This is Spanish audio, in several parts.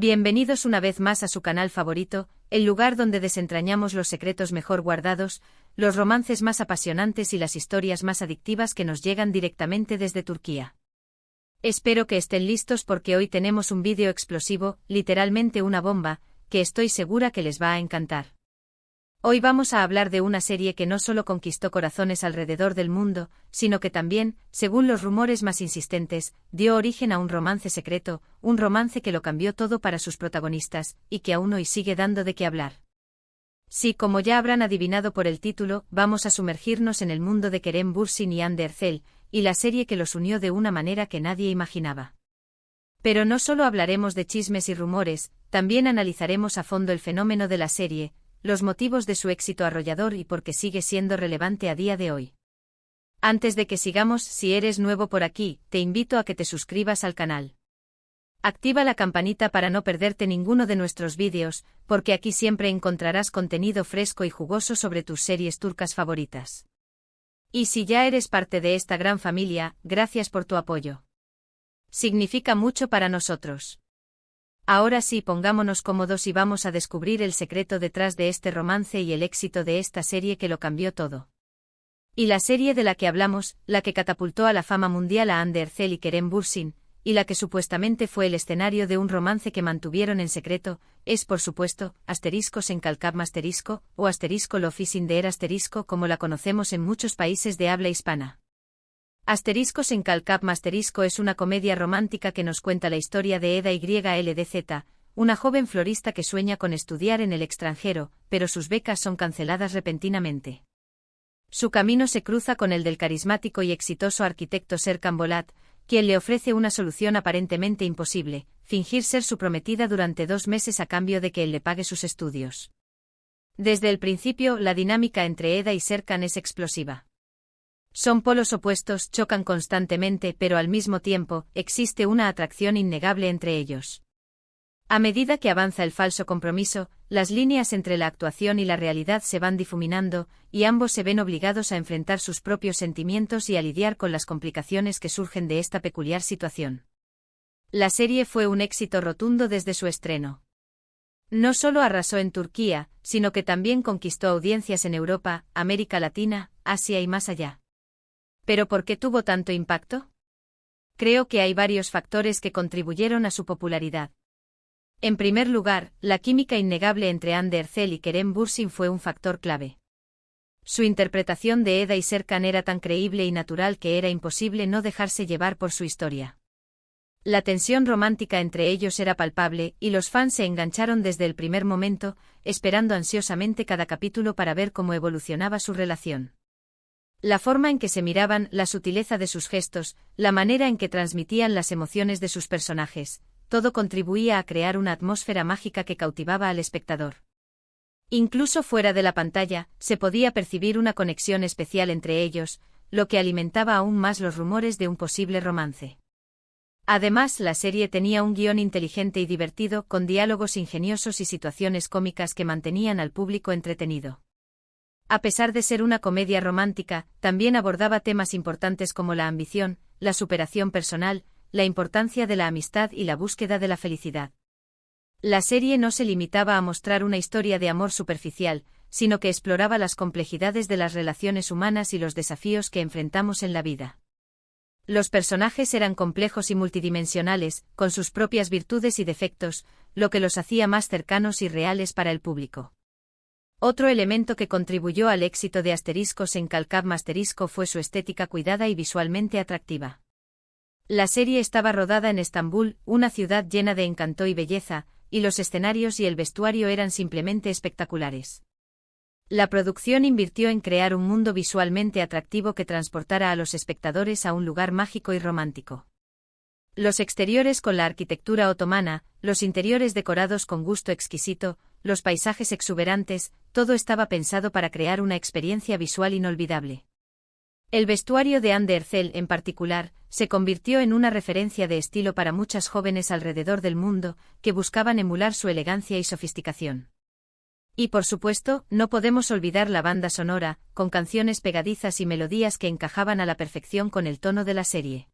Bienvenidos una vez más a su canal favorito, el lugar donde desentrañamos los secretos mejor guardados, los romances más apasionantes y las historias más adictivas que nos llegan directamente desde Turquía. Espero que estén listos porque hoy tenemos un vídeo explosivo, literalmente una bomba, que estoy segura que les va a encantar. Hoy vamos a hablar de una serie que no solo conquistó corazones alrededor del mundo, sino que también, según los rumores más insistentes, dio origen a un romance secreto, un romance que lo cambió todo para sus protagonistas, y que aún hoy sigue dando de qué hablar. Sí, como ya habrán adivinado por el título, vamos a sumergirnos en el mundo de Kerem Bürsin y Hande Erçel, y la serie que los unió de una manera que nadie imaginaba. Pero no solo hablaremos de chismes y rumores, también analizaremos a fondo el fenómeno de la serie, los motivos de su éxito arrollador y por qué sigue siendo relevante a día de hoy. Antes de que sigamos, si eres nuevo por aquí, te invito a que te suscribas al canal. Activa la campanita para no perderte ninguno de nuestros vídeos, porque aquí siempre encontrarás contenido fresco y jugoso sobre tus series turcas favoritas. Y si ya eres parte de esta gran familia, gracias por tu apoyo. Significa mucho para nosotros. Ahora sí, pongámonos cómodos y vamos a descubrir el secreto detrás de este romance y el éxito de esta serie que lo cambió todo. Y la serie de la que hablamos, la que catapultó a la fama mundial a Hande Erçel y Kerem Bürsin, y la que supuestamente fue el escenario de un romance que mantuvieron en secreto, es por supuesto, *Senkal*** o *Love como la conocemos en muchos países de habla hispana. *Senkal** es una comedia romántica que nos cuenta la historia de Eda YLDZ, una joven florista que sueña con estudiar en el extranjero, pero sus becas son canceladas repentinamente. Su camino se cruza con el del carismático y exitoso arquitecto Serkan Bolat, quien le ofrece una solución aparentemente imposible: fingir ser su prometida durante 2 meses a cambio de que él le pague sus estudios. Desde el principio, la dinámica entre Eda y Serkan es explosiva. Son polos opuestos, chocan constantemente, pero al mismo tiempo, existe una atracción innegable entre ellos. A medida que avanza el falso compromiso, las líneas entre la actuación y la realidad se van difuminando, y ambos se ven obligados a enfrentar sus propios sentimientos y a lidiar con las complicaciones que surgen de esta peculiar situación. La serie fue un éxito rotundo desde su estreno. No solo arrasó en Turquía, sino que también conquistó audiencias en Europa, América Latina, Asia y más allá. ¿Pero por qué tuvo tanto impacto? Creo que hay varios factores que contribuyeron a su popularidad. En primer lugar, la química innegable entre Hande Erçel y Kerem Bürsin fue un factor clave. Su interpretación de Eda y Serkan era tan creíble y natural que era imposible no dejarse llevar por su historia. La tensión romántica entre ellos era palpable, y los fans se engancharon desde el primer momento, esperando ansiosamente cada capítulo para ver cómo evolucionaba su relación. La forma en que se miraban, la sutileza de sus gestos, la manera en que transmitían las emociones de sus personajes, todo contribuía a crear una atmósfera mágica que cautivaba al espectador. Incluso fuera de la pantalla, se podía percibir una conexión especial entre ellos, lo que alimentaba aún más los rumores de un posible romance. Además, la serie tenía un guión inteligente y divertido, con diálogos ingeniosos y situaciones cómicas que mantenían al público entretenido. A pesar de ser una comedia romántica, también abordaba temas importantes como la ambición, la superación personal, la importancia de la amistad y la búsqueda de la felicidad. La serie no se limitaba a mostrar una historia de amor superficial, sino que exploraba las complejidades de las relaciones humanas y los desafíos que enfrentamos en la vida. Los personajes eran complejos y multidimensionales, con sus propias virtudes y defectos, lo que los hacía más cercanos y reales para el público. Otro elemento que contribuyó al éxito de *Senkal* fue su estética cuidada y visualmente atractiva. La serie estaba rodada en Estambul, una ciudad llena de encanto y belleza, y los escenarios y el vestuario eran simplemente espectaculares. La producción invirtió en crear un mundo visualmente atractivo que transportara a los espectadores a un lugar mágico y romántico. Los exteriores con la arquitectura otomana, los interiores decorados con gusto exquisito, los paisajes exuberantes, todo estaba pensado para crear una experiencia visual inolvidable. El vestuario de Hande Erçel, en particular, se convirtió en una referencia de estilo para muchas jóvenes alrededor del mundo, que buscaban emular su elegancia y sofisticación. Y por supuesto, no podemos olvidar la banda sonora, con canciones pegadizas y melodías que encajaban a la perfección con el tono de la serie.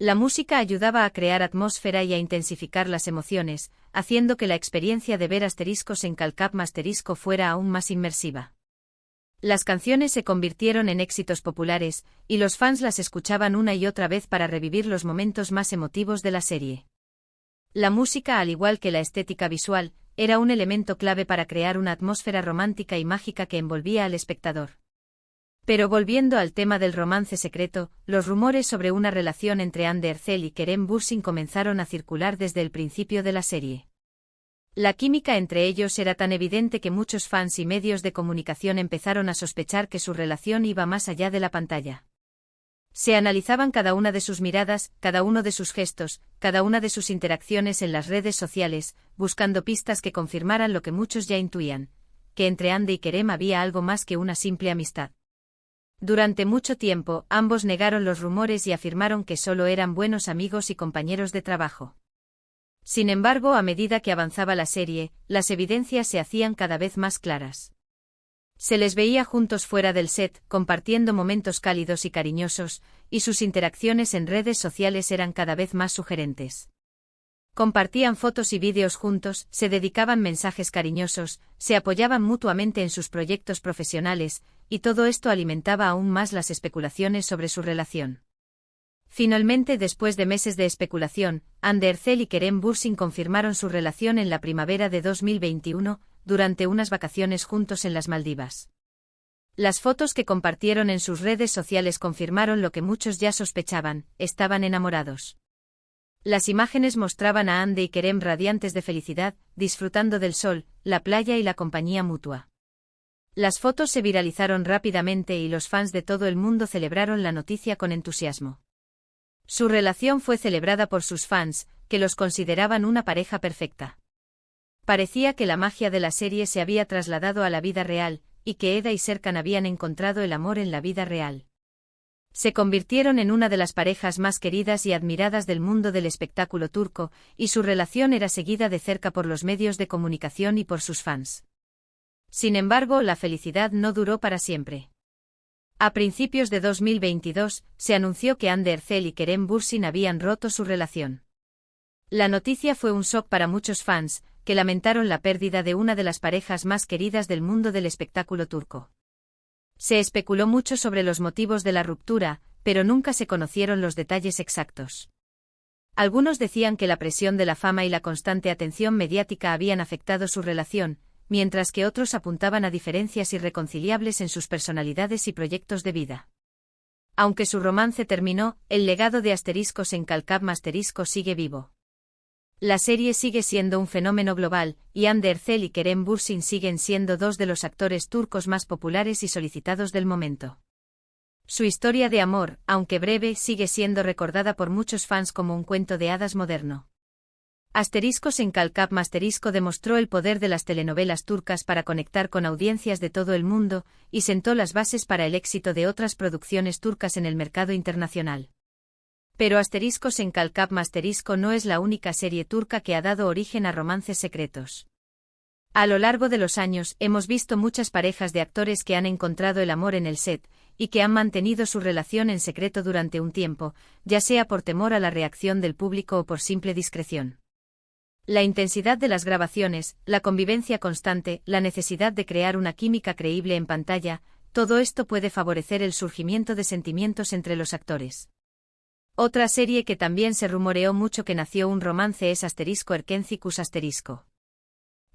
La música ayudaba a crear atmósfera y a intensificar las emociones, haciendo que la experiencia de ver asteriscos en Calcap Asterisco fuera aún más inmersiva. Las canciones se convirtieron en éxitos populares, y los fans las escuchaban una y otra vez para revivir los momentos más emotivos de la serie. La música, al igual que la estética visual, era un elemento clave para crear una atmósfera romántica y mágica que envolvía al espectador. Pero volviendo al tema del romance secreto, los rumores sobre una relación entre Anne Ercel y Kerem Bürsin comenzaron a circular desde el principio de la serie. La química entre ellos era tan evidente que muchos fans y medios de comunicación empezaron a sospechar que su relación iba más allá de la pantalla. Se analizaban cada una de sus miradas, cada uno de sus gestos, cada una de sus interacciones en las redes sociales, buscando pistas que confirmaran lo que muchos ya intuían, que entre Anne y Kerem había algo más que una simple amistad. Durante mucho tiempo, ambos negaron los rumores y afirmaron que solo eran buenos amigos y compañeros de trabajo. Sin embargo, a medida que avanzaba la serie, las evidencias se hacían cada vez más claras. Se les veía juntos fuera del set, compartiendo momentos cálidos y cariñosos, y sus interacciones en redes sociales eran cada vez más sugerentes. Compartían fotos y vídeos juntos, se dedicaban mensajes cariñosos, se apoyaban mutuamente en sus proyectos profesionales, y todo esto alimentaba aún más las especulaciones sobre su relación. Finalmente, después de meses de especulación, Anne Ercel y Kerem Bürsin confirmaron su relación en la primavera de 2021, durante unas vacaciones juntos en las Maldivas. Las fotos que compartieron en sus redes sociales confirmaron lo que muchos ya sospechaban: estaban enamorados. Las imágenes mostraban a Anne y Kerem radiantes de felicidad, disfrutando del sol, la playa y la compañía mutua. Las fotos se viralizaron rápidamente y los fans de todo el mundo celebraron la noticia con entusiasmo. Su relación fue celebrada por sus fans, que los consideraban una pareja perfecta. Parecía que la magia de la serie se había trasladado a la vida real, y que Eda y Serkan habían encontrado el amor en la vida real. Se convirtieron en una de las parejas más queridas y admiradas del mundo del espectáculo turco, y su relación era seguida de cerca por los medios de comunicación y por sus fans. Sin embargo, la felicidad no duró para siempre. A principios de 2022, se anunció que Anne Ercel y Kerem Bürsin habían roto su relación. La noticia fue un shock para muchos fans, que lamentaron la pérdida de una de las parejas más queridas del mundo del espectáculo turco. Se especuló mucho sobre los motivos de la ruptura, pero nunca se conocieron los detalles exactos. Algunos decían que la presión de la fama y la constante atención mediática habían afectado su relación, mientras que otros apuntaban a diferencias irreconciliables en sus personalidades y proyectos de vida. Aunque su romance terminó, el legado de Asteriscos en Calcap Asterisco sigue vivo. La serie sigue siendo un fenómeno global, y Anne Ercel y Kerem Bürsin siguen siendo dos de los actores turcos más populares y solicitados del momento. Su historia de amor, aunque breve, sigue siendo recordada por muchos fans como un cuento de hadas moderno. Asteriscos en Calcap Asterisco demostró el poder de las telenovelas turcas para conectar con audiencias de todo el mundo, y sentó las bases para el éxito de otras producciones turcas en el mercado internacional. Pero Asteriscos en Calcap Asterisco no es la única serie turca que ha dado origen a romances secretos. A lo largo de los años, hemos visto muchas parejas de actores que han encontrado el amor en el set, y que han mantenido su relación en secreto durante un tiempo, ya sea por temor a la reacción del público o por simple discreción. La intensidad de las grabaciones, la convivencia constante, la necesidad de crear una química creíble en pantalla, todo esto puede favorecer el surgimiento de sentimientos entre los actores. Otra serie que también se rumoreó mucho que nació un romance es Asterisco Erkencikus Asterisco.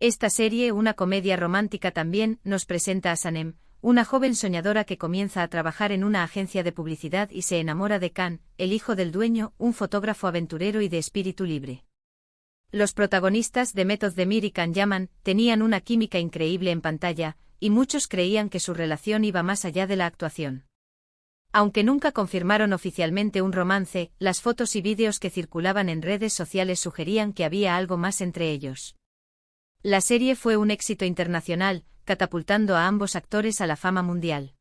Esta serie, una comedia romántica también, nos presenta a Sanem, una joven soñadora que comienza a trabajar en una agencia de publicidad y se enamora de Can, el hijo del dueño, un fotógrafo aventurero y de espíritu libre. Los protagonistas, Demet Özdemir y Can Yaman, tenían una química increíble en pantalla, y muchos creían que su relación iba más allá de la actuación. Aunque nunca confirmaron oficialmente un romance, las fotos y vídeos que circulaban en redes sociales sugerían que había algo más entre ellos. La serie fue un éxito internacional, catapultando a ambos actores a la fama mundial.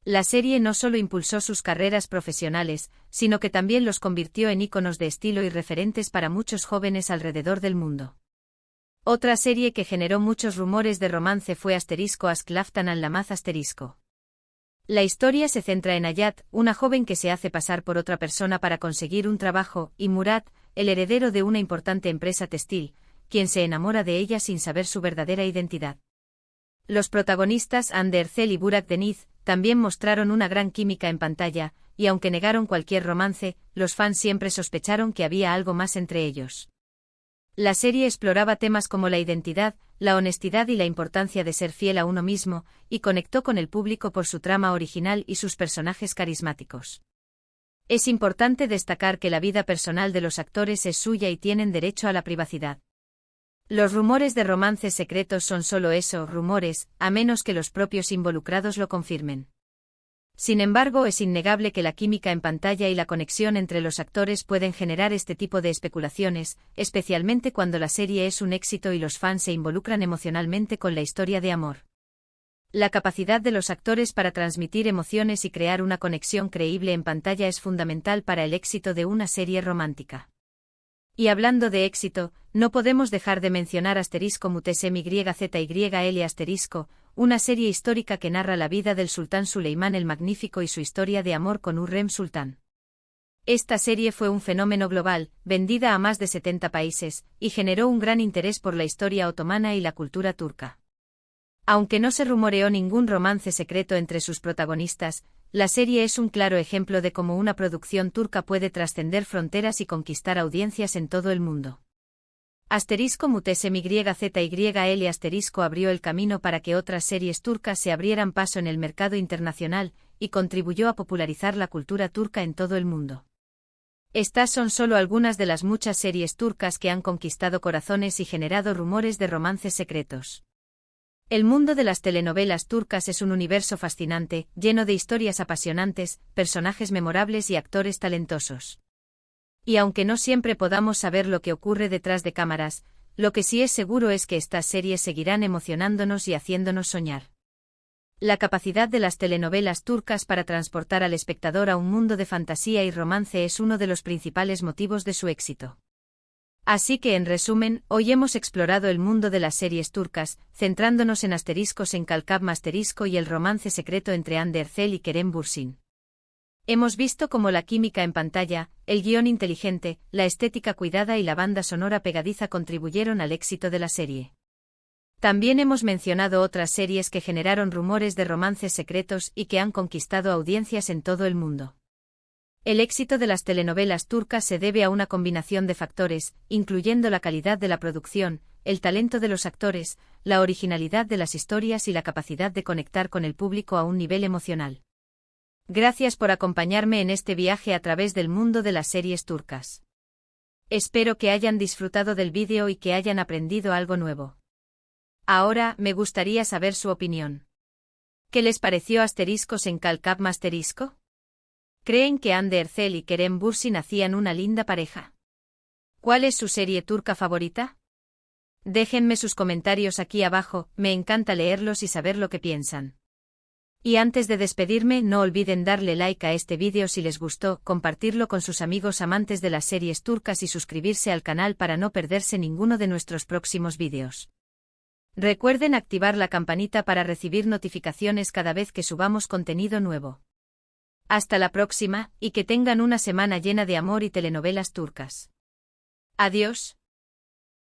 La serie no solo impulsó sus carreras profesionales, sino que también los convirtió en íconos de estilo y referentes para muchos jóvenes alrededor del mundo. Otra serie que generó muchos rumores de romance fue Asterisco Aşk Laftan Anlamaz Asterisco. La historia se centra en Hayat, una joven que se hace pasar por otra persona para conseguir un trabajo, y Murat, el heredero de una importante empresa textil, quien se enamora de ella sin saber su verdadera identidad. Los protagonistas Hande Erçel y Burak Deniz también mostraron una gran química en pantalla, y aunque negaron cualquier romance, los fans siempre sospecharon que había algo más entre ellos. La serie exploraba temas como la identidad, la honestidad y la importancia de ser fiel a uno mismo, y conectó con el público por su trama original y sus personajes carismáticos. Es importante destacar que la vida personal de los actores es suya y tienen derecho a la privacidad. Los rumores de romances secretos son solo eso, rumores, a menos que los propios involucrados lo confirmen. Sin embargo, es innegable que la química en pantalla y la conexión entre los actores pueden generar este tipo de especulaciones, especialmente cuando la serie es un éxito y los fans se involucran emocionalmente con la historia de amor. La capacidad de los actores para transmitir emociones y crear una conexión creíble en pantalla es fundamental para el éxito de una serie romántica. Y hablando de éxito, no podemos dejar de mencionar *Mutesem YZYL*, una serie histórica que narra la vida del sultán Suleimán el Magnífico y su historia de amor con Hürrem Sultán. Esta serie fue un fenómeno global, vendida a más de 70 países, y generó un gran interés por la historia otomana y la cultura turca. Aunque no se rumoreó ningún romance secreto entre sus protagonistas, la serie es un claro ejemplo de cómo una producción turca puede trascender fronteras y conquistar audiencias en todo el mundo. *Mutesem YZYL* abrió el camino para que otras series turcas se abrieran paso en el mercado internacional, y contribuyó a popularizar la cultura turca en todo el mundo. Estas son solo algunas de las muchas series turcas que han conquistado corazones y generado rumores de romances secretos. El mundo de las telenovelas turcas es un universo fascinante, lleno de historias apasionantes, personajes memorables y actores talentosos. Y aunque no siempre podamos saber lo que ocurre detrás de cámaras, lo que sí es seguro es que estas series seguirán emocionándonos y haciéndonos soñar. La capacidad de las telenovelas turcas para transportar al espectador a un mundo de fantasía y romance es uno de los principales motivos de su éxito. Así que en resumen, hoy hemos explorado el mundo de las series turcas, centrándonos en *Encalcab y el romance secreto entre Hande Erçel y Kerem Bürsin. Hemos visto cómo la química en pantalla, el guión inteligente, la estética cuidada y la banda sonora pegadiza contribuyeron al éxito de la serie. También hemos mencionado otras series que generaron rumores de romances secretos y que han conquistado audiencias en todo el mundo. El éxito de las telenovelas turcas se debe a una combinación de factores, incluyendo la calidad de la producción, el talento de los actores, la originalidad de las historias y la capacidad de conectar con el público a un nivel emocional. Gracias por acompañarme en este viaje a través del mundo de las series turcas. Espero que hayan disfrutado del vídeo y que hayan aprendido algo nuevo. Ahora, me gustaría saber su opinión. ¿Qué les pareció *Encalcab? ¿Creen que Hande Erçel y Kerem Bürsin hacían una linda pareja? ¿Cuál es su serie turca favorita? Déjenme sus comentarios aquí abajo, me encanta leerlos y saber lo que piensan. Y antes de despedirme, no olviden darle like a este vídeo si les gustó, compartirlo con sus amigos amantes de las series turcas y suscribirse al canal para no perderse ninguno de nuestros próximos vídeos. Recuerden activar la campanita para recibir notificaciones cada vez que subamos contenido nuevo. Hasta la próxima, y que tengan una semana llena de amor y telenovelas turcas. Adiós.